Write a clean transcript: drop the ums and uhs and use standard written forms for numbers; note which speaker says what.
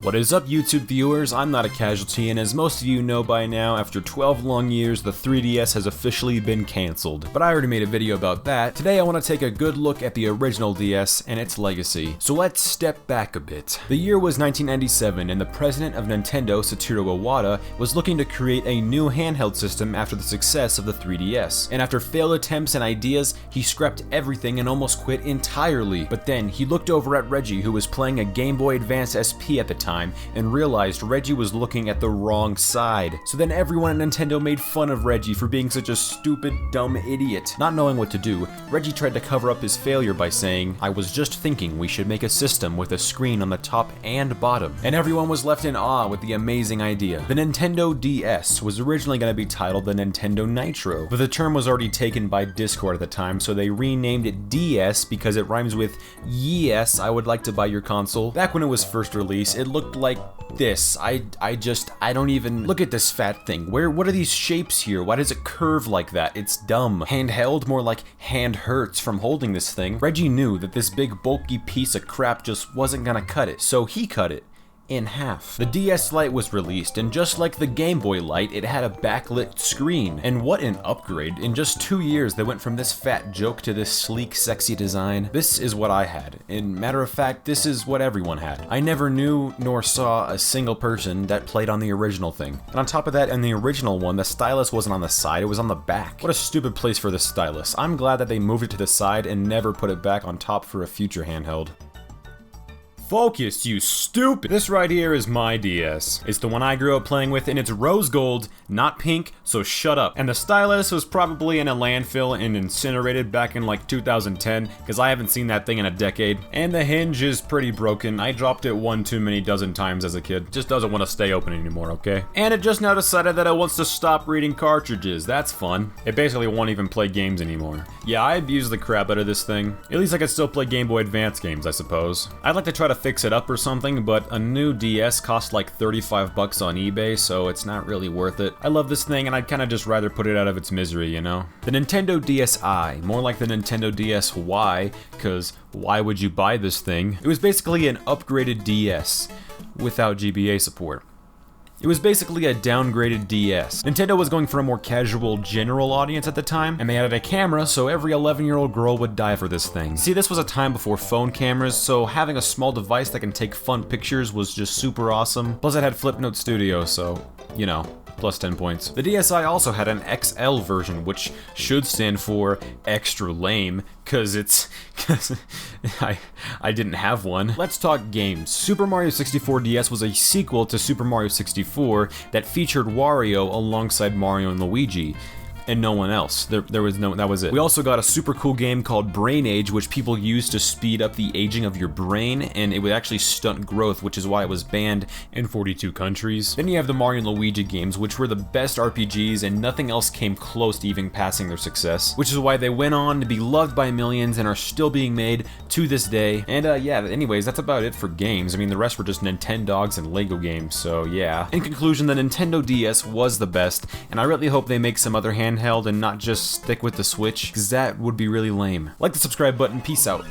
Speaker 1: What is up, YouTube viewers? I'm ImNotaCasualty, and as most of you know by now, after 12 long years, the 3DS has officially been cancelled. But I already made a video about that. Today I want to take a good look at the original DS and its legacy. So let's step back a bit. The year was 1997, and the president of Nintendo, Satoru Iwata, was looking to create a new handheld system after the success of the 3DS. And after failed attempts and ideas, he scrapped everything and almost quit entirely. But then he looked over at Reggie, who was playing a Game Boy Advance SP at the time, and realized Reggie was looking at the wrong side. So then everyone at Nintendo made fun of Reggie for being such a stupid, dumb idiot. Not knowing what to do, Reggie tried to cover up his failure by saying, "I was just thinking we should make a system with a screen on the top and bottom." And everyone was left in awe with the amazing idea. The Nintendo DS was originally going to be titled the Nintendo Nitro, but the term was already taken by Discord at the time, so they renamed it DS because it rhymes with "Yes, I would like to buy your console." Back when it was first released, it looked like this. I don't even look at this fat thing. What are these shapes here? Why does it curve like that? It's dumb. Handheld, more like hand hurts from holding this thing. Reggie knew that this big bulky piece of crap just wasn't gonna cut it, so he cut it in half. The DS Lite was released, and just like the Game Boy Lite, it had a backlit screen. And what an upgrade. In just 2 years, they went from this fat joke to this sleek, sexy design. This is what I had. In matter of fact, this is what everyone had. I never knew nor saw a single person that played on the original thing. And on top of that, in the original one, the stylus wasn't on the side, it was on the back. What a stupid place for the stylus. I'm glad that they moved it to the side and never put it back on top for a future handheld. Focus, you stupid! This right here is my DS. It's the one I grew up playing with, and it's rose gold, not pink, so shut up. And the stylus was probably in a landfill and incinerated back in like 2010, because I haven't seen that thing in a decade. And the hinge is pretty broken. I dropped it one too many dozen times as a kid. Just doesn't want to stay open anymore, okay? And it just now decided that it wants to stop reading cartridges. That's fun. It basically won't even play games anymore. Yeah, I abused the crap out of this thing. At least I could still play Game Boy Advance games, I suppose. I'd like to try to fix it up or something, but a new DS costs like 35 bucks on eBay, so it's not really worth it. I love this thing, and I'd kinda just rather put it out of its misery, you know? The Nintendo DSi, more like the Nintendo DSi, cause why would you buy this thing? It was basically an upgraded DS, without GBA support. It was basically a downgraded DS. Nintendo was going for a more casual, general audience at the time, and they added a camera so every 11-year-old girl would die for this thing. See, this was a time before phone cameras, so having a small device that can take fun pictures was just super awesome. Plus it had Flipnote Studio, so, you know, plus 10 points. The DSi also had an XL version, which should stand for extra lame, cause I didn't have one. Let's talk games. Super Mario 64 DS was a sequel to Super Mario 64 that featured Wario alongside Mario and Luigi. And no one else. That was it. We also got a super cool game called Brain Age, which people used to speed up the aging of your brain, and it would actually stunt growth, which is why it was banned in 42 countries. Then you have the Mario and Luigi games, which were the best RPGs, and nothing else came close to even passing their success, which is why they went on to be loved by millions and are still being made to this day. And yeah, anyways, that's about it for games. I mean, the rest were just Nintendogs and Lego games, so yeah. In conclusion, the Nintendo DS was the best, and I really hope they make some other handheld and not just stick with the Switch, because that would be really lame. Like the subscribe button, peace out.